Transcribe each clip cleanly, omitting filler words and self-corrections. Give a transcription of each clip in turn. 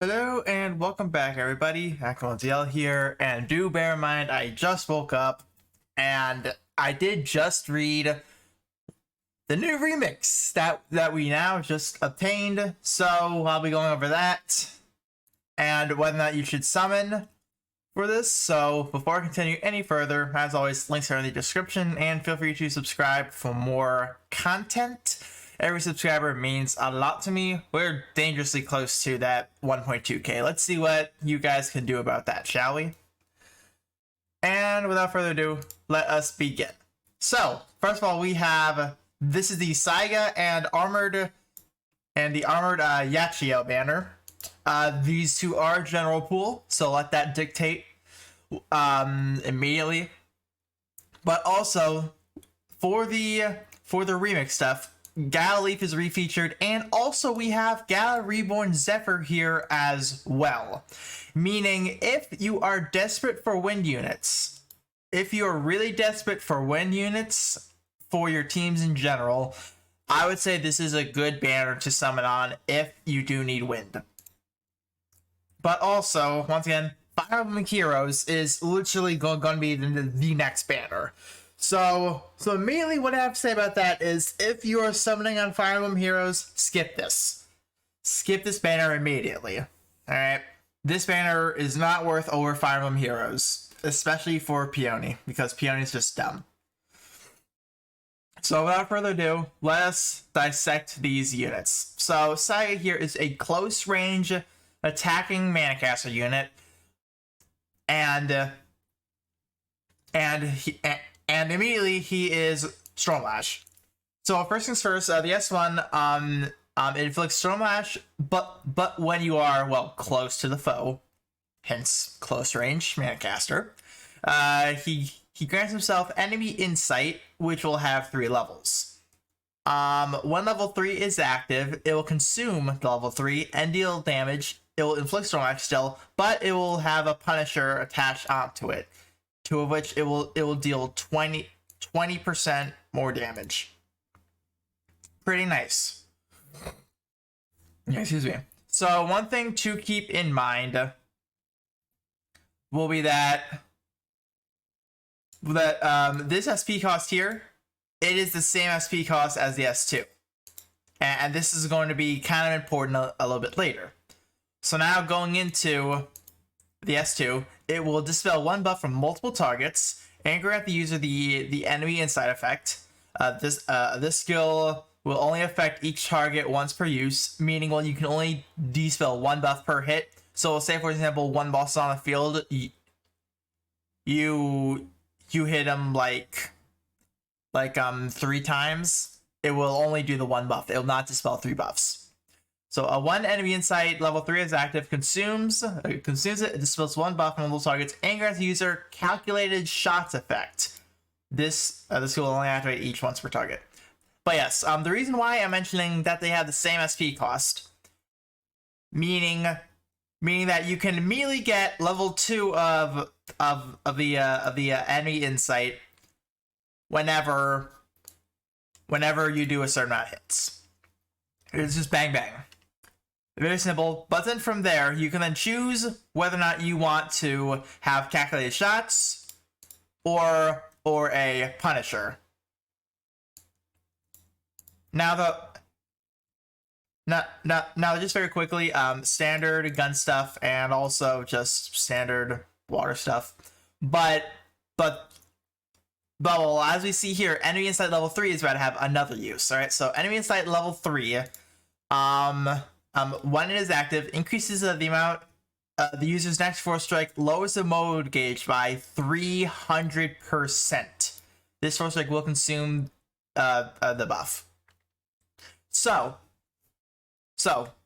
Hello and welcome back, everybody. Gala here, and do bear in mind I just woke up and I did just read the new remix that we now just obtained. So I'll be going over that and whether or not you should summon for this. So before I continue any further, as always, links are in the description, and feel free to subscribe for more content. Every subscriber means a lot to me. We're dangerously close to that 1.2k. Let's see what you guys can do about that, shall we? And without further ado, let us begin. So, first of all, we have, this is the Saiga and the armored Yachiyo banner. These two are general pool, so let that dictate immediately. But also, for the remix stuff, Galilee is refeatured, and also we have Gala Reborn Zephyr here as well. Meaning, if you are desperate for wind units, if you are really desperate for wind units for your teams in general, I would say this is a good banner to summon on if you do need wind. But also, once again, Fire Emblem Heroes is literally going to be the next banner. So immediately what I have to say about that is, if you are summoning on Fire Emblem Heroes, skip this. Skip this banner immediately. Alright? This banner is not worth over Fire Emblem Heroes, especially for Peony, because Peony is just dumb. So without further ado, let us dissect these units. So Saiga here is a close range attacking Manicaster unit, and immediately he is Stormlash. So first things first, the S1 it inflicts Stormlash, but when you are, well, close to the foe, hence close range Manicaster, he grants himself enemy insight, which will have 3 levels. When level 3 is active, it will consume the level 3 and deal damage. It will inflict Stormlash still, but it will have a Punisher attached onto it, 2 of which it will deal 20% more damage. Pretty nice. Excuse me. So one thing to keep in mind will be that this SP cost here, it is the same SP cost as the S2, and this is going to be kind of important a little bit later. So now going into the S2, it will dispel 1 buff from multiple targets and grant the user the enemy insight effect. This skill will only affect each target once per use, meaning, well, you can only dispel 1 buff per hit. So say, for example, 1 boss on the field, you hit him like 3 times, it will only do the 1 buff. It will not dispel 3 buffs. So a 1 enemy insight, level 3 is active, consumes it, dispels 1 buff from multiple targets, and grants the user calculated shots effect. This will only activate each once per target. But yes, the reason why I'm mentioning that they have the same SP cost, meaning that you can immediately get level 2 of the enemy insight whenever you do a certain amount of hits. It's just bang bang. Very simple. But then from there, you can then choose whether or not you want to have calculated shots or a Punisher. Now just very quickly, standard gun stuff and also just standard water stuff. But well, as we see here, enemy insight level 3 is about to have another use. All right, so enemy insight level 3, when it is active, increases the amount the user's next force strike, lowers the mode gauge by 300%. This force strike will consume the buff. So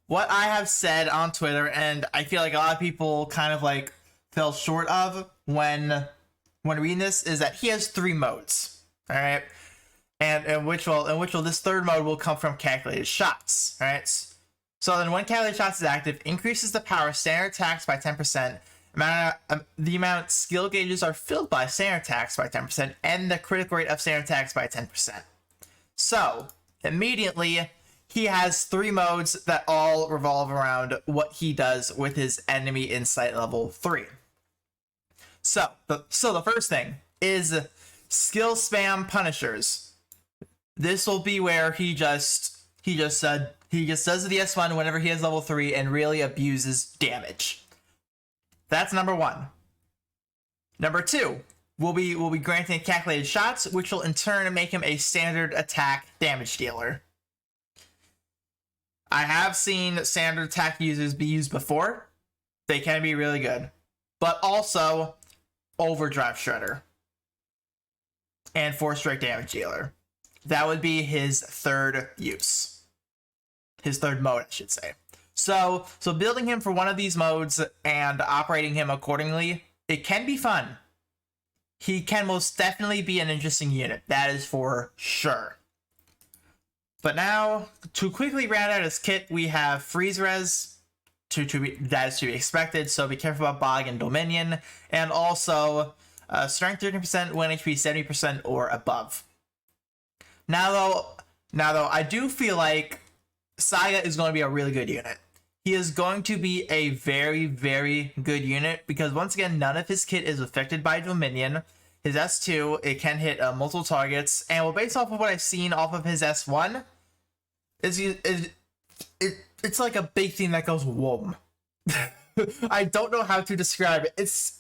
what I have said on Twitter, and I feel like a lot of people kind of like fell short of when reading this, is that he has 3 modes. All right, and in which this 3rd mode will come from calculated shots. All right. So then when calculated shots is active, increases the power of standard attacks by 10%, the amount skill gauges are filled by standard attacks by 10%, and the critical rate of standard attacks by 10%. So immediately he has 3 modes that all revolve around what he does with his enemy insight level 3. So the first thing is skill spam punishers. This will be where he just does the S1 whenever he has level 3 and really abuses damage. That's number 1. Number 2 will be granting calculated shots, which will in turn make him a standard attack damage dealer. I have seen standard attack users be used before. They can be really good. But also Overdrive Shredder and 4 strike damage dealer. That would be his third use. His third mode, I should say. So building him for one of these modes and operating him accordingly, it can be fun. He can most definitely be an interesting unit. That is for sure. But now, to quickly round out his kit, we have Freeze Res. That is to be expected, so be careful about Bog and Dominion. And also, Strength 13%, 1 HP 70% or above. Now though, I do feel like Saga is going to be a really good unit. He is going to be a very, very good unit because once again, none of his kit is affected by Dominion. His S2, it can hit multiple targets, and well, based off of what I've seen off of his S1, it's like a big thing that goes whoom. I don't know how to describe it.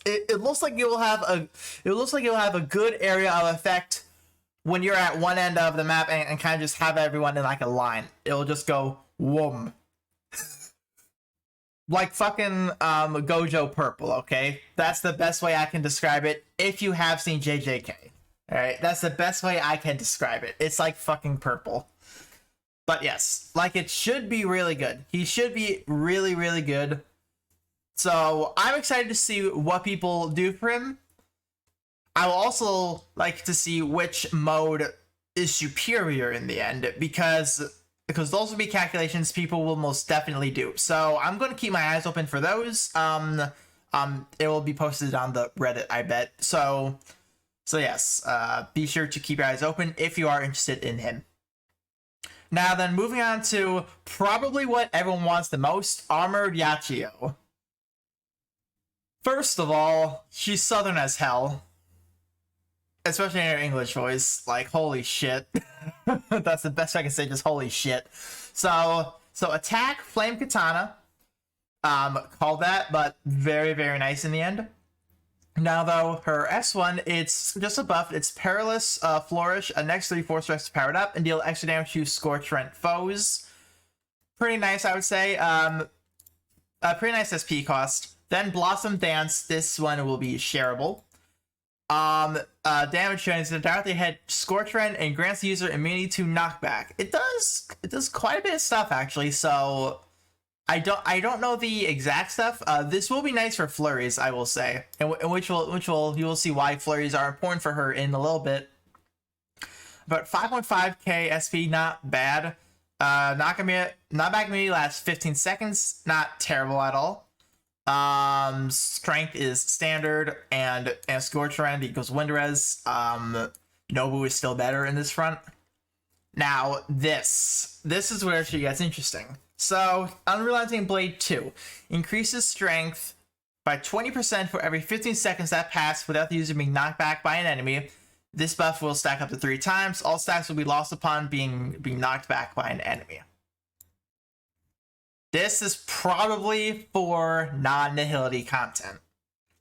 It looks like it will have a good area of effect when you're at one end of the map and kind of just have everyone in like a line. It'll just go whoom. Like fucking Gojo Purple, okay? That's the best way I can describe it if you have seen JJK. Alright, that's the best way I can describe it. It's like fucking purple. But yes, like it should be really good. He should be really, really good. So I'm excited to see what people do for him. I will also like to see which mode is superior in the end because those will be calculations people will most definitely do. So I'm going to keep my eyes open for those. It will be posted on the Reddit, I bet. So yes, be sure to keep your eyes open if you are interested in him. Now then, moving on to probably what everyone wants the most, Armored Yachiyo. First of all, she's southern as hell. Especially in her English voice. Like, holy shit. That's the best I can say, just holy shit. So attack, Flame Katana. Called that, but very, very nice in the end. Now though, her S1, it's just a buff. It's Perilous Flourish, a next 3/4 stress powered up, and deal extra damage to Scorch Rent foes. Pretty nice, I would say. Pretty nice SP cost. Then Blossom Dance, this one will be shareable. Damage turns directly hit Scorch Rent and grants the user immunity to knockback. It does quite a bit of stuff actually, so I don't know the exact stuff. This will be nice for flurries, I will say, and which you will see why flurries are important for her in a little bit. But 5.5k SP, not bad. Knockback immunity lasts 15 seconds, not terrible at all. Strength is standard, and Scorch Rend equals Wind Res. Nobu is still better in this front. Now, this is where she gets interesting. So, Unrelenting Blade 2 increases strength by 20% for every 15 seconds that pass without the user being knocked back by an enemy. This buff will stack up to 3 times. All stacks will be lost upon being knocked back by an enemy. This is probably for non-nihility content.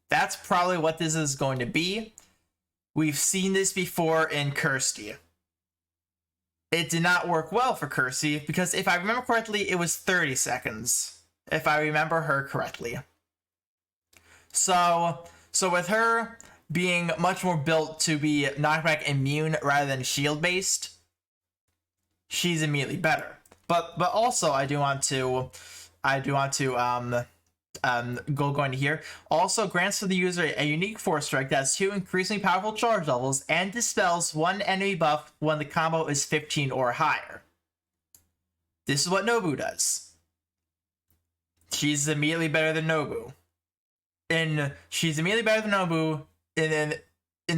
That's probably what this is going to be. We've seen this before in Kirsty. It did not work well for Kirsty because if I remember correctly, it was 30 seconds. If I remember her correctly. So with her being much more built to be knockback immune rather than shield based, she's immediately better. But also I do want to go into here. Also grants to the user a unique force strike that has 2 increasingly powerful charge levels and dispels 1 enemy buff when the combo is 15 or higher. This is what Nobu does. She's immediately better than Nobu. She's immediately better than Nobu in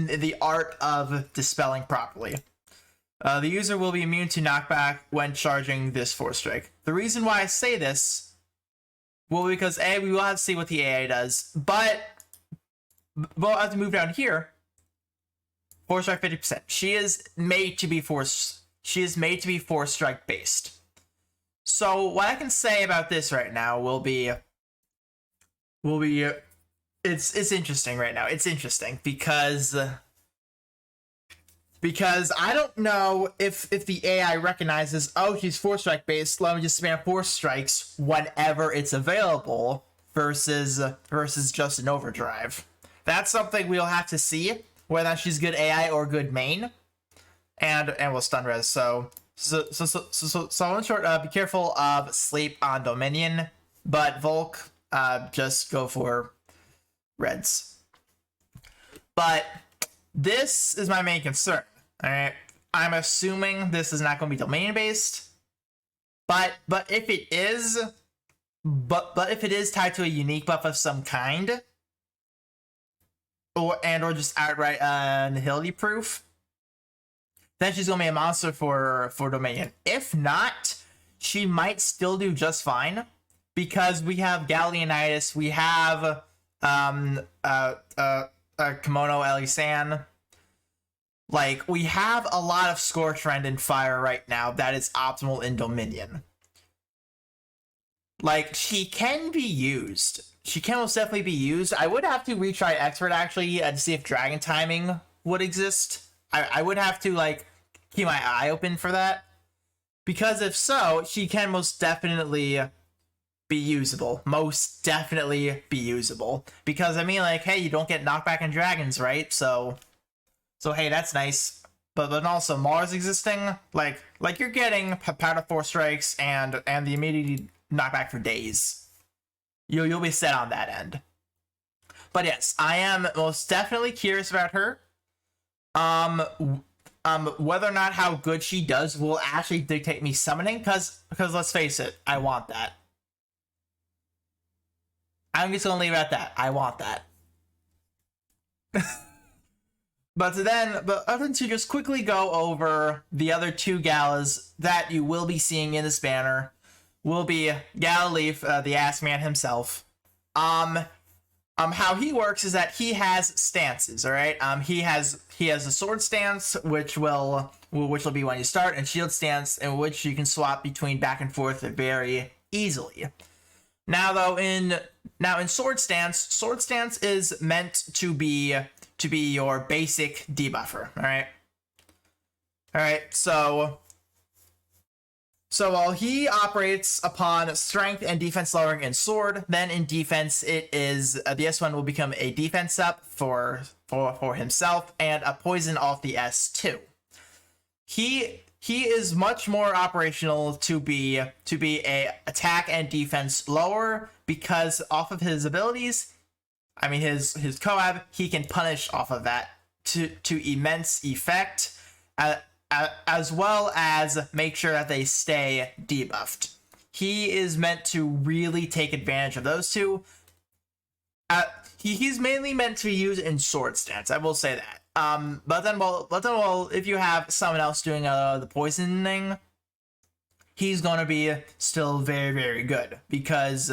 the art of dispelling properly. The user will be immune to knockback when charging this Force Strike. The reason why I say this, well, because A, we will have to see what the AI does, but we'll have to move down here. Force Strike 50%. She is made to be Force Strike based. So what I can say about this right now will be it's interesting right now. It's interesting because I don't know if the AI recognizes, oh, she's Force Strike based, let me just spam Force Strikes whenever it's available versus just an overdrive. That's something we'll have to see, whether she's good AI or good main. And we'll stun res. So in short, be careful of sleep on Dominion, but Volk, just go for reds. But this is my main concern. All right, I'm assuming this is not going to be domain based, but if it is, but if it is tied to a unique buff of some kind, or just outright nihility proof, then she's gonna be a monster for Dominion. If not, she might still do just fine because we have Galleonitis, we have Kimono Elisan. Like, we have a lot of score trend in Fire right now that is optimal in Dominion. Like, she can be used. She can most definitely be used. I would have to retry Expert, actually, to see if Dragon Timing would exist. I would have to, like, keep my eye open for that. Because if so, she can most definitely be usable. Most definitely be usable. Because, I mean, like, hey, you don't get knockback in Dragons, right? So hey, that's nice. But then also Mars existing, like you're getting Powder Force Strikes and the immediate knockback for days. You'll be set on that end. But yes, I am most definitely curious about her. Whether or not how good she does will actually dictate me summoning, because let's face it, I want that. I'm just gonna leave it at that. I want that. But other than to just quickly go over the other two galas that you will be seeing in this banner, will be Galilee, the Ass Man himself. How he works is that he has stances. All right. He has a sword stance, which will be when you start, and shield stance, in which you can swap between back and forth very easily. Now, though, in sword stance is meant to be your basic debuffer. All right. So while he operates upon strength and defense lowering in sword, then in defense it is the S1 will become a defense up for himself and a poison off the S2. He is much more operational to be a attack and defense lower, because off of his abilities, I mean his Coab, he can punish off of that to immense effect. As well as make sure that they stay debuffed. He is meant to really take advantage of those two. He's mainly meant to be used in sword stance, I will say that. But then, if you have someone else doing the poisoning, he's gonna be still very, very good because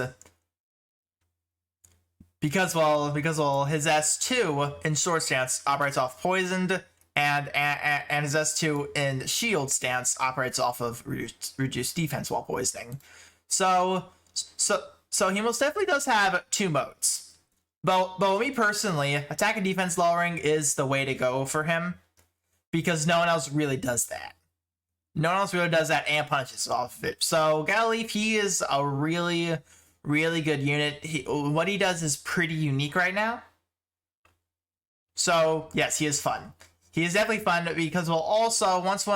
his S2 in sword stance operates off poisoned. And his S2 in shield stance operates off of reduced defense while poisoning. So he most definitely does have two modes. But me personally, attack and defense lowering is the way to go for him, because no one else really does that. No one else really does that and punishes off of it. So Galilee, he is a really, really good unit. What he does is pretty unique right now. So yes, he is fun. He is definitely fun because we'll also once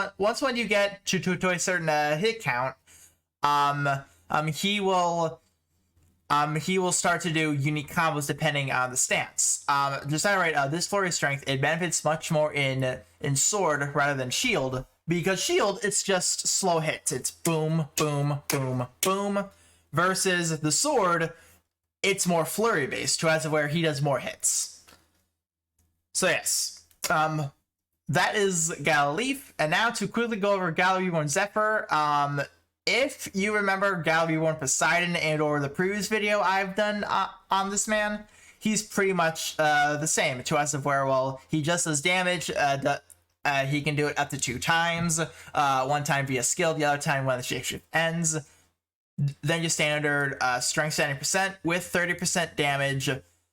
when you get to a certain hit count, he will start to do unique combos depending on the stance. Just outright, this flurry strength, it benefits much more in sword rather than shield, because shield, it's just slow hits. It's boom, boom, boom, boom. Versus the sword, it's more flurry based, to as of where he does more hits. So yes, that is Galilee. And now to quickly go over Gala Reborn Zephyr. If you remember Gala Reborn Poseidon and or the previous video I've done on this man, he's pretty much the same. To us of where, well, he just does damage. He can do it up to 2 times. One time via skill, the other time when the shapeshift ends. Then your standard strength 70% with 30% damage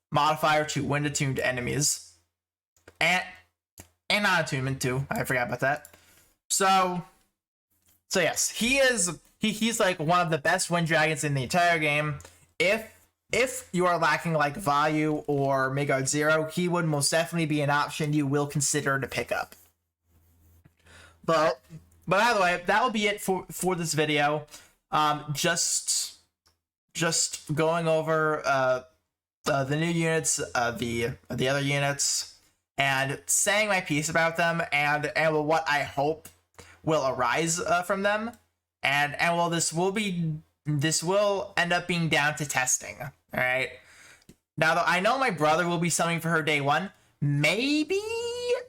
modifier to wind attuned enemies. And non-attunement too. I forgot about that. So yes, he's like one of the best wind dragons in the entire game. If you are lacking like value or Midgard Zero, he would most definitely be an option you will consider to pick up. But either way, that will be it for this video. Just going over the new units, the other units, and saying my piece about them, and what I hope will arise from them, and well, this will end up being down to testing. All right. Now, though, I know my brother will be summoning for her day 1. Maybe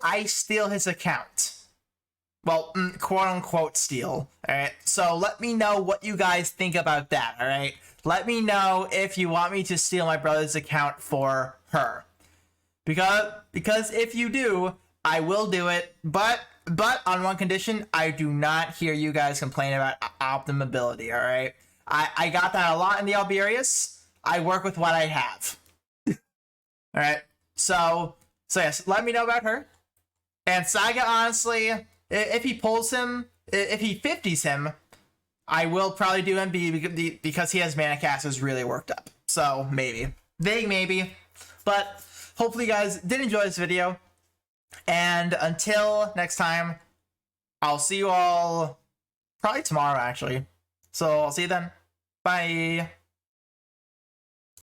I steal his account. Well, quote unquote steal. All right. So let me know what you guys think about that. All right. Let me know if you want me to steal my brother's account for her. Because if you do, I will do it. But on one condition, I do not hear you guys complain about optimability. All right. I got that a lot in the Alberius. I work with what I have. All right. So yes, let me know about her. And Saga, honestly, if he pulls him, if he 50s him, I will probably do MB because he has mana casters really worked up. So maybe. Vague maybe. But hopefully you guys did enjoy this video. And until next time, I'll see you all probably tomorrow actually. So I'll see you then. Bye.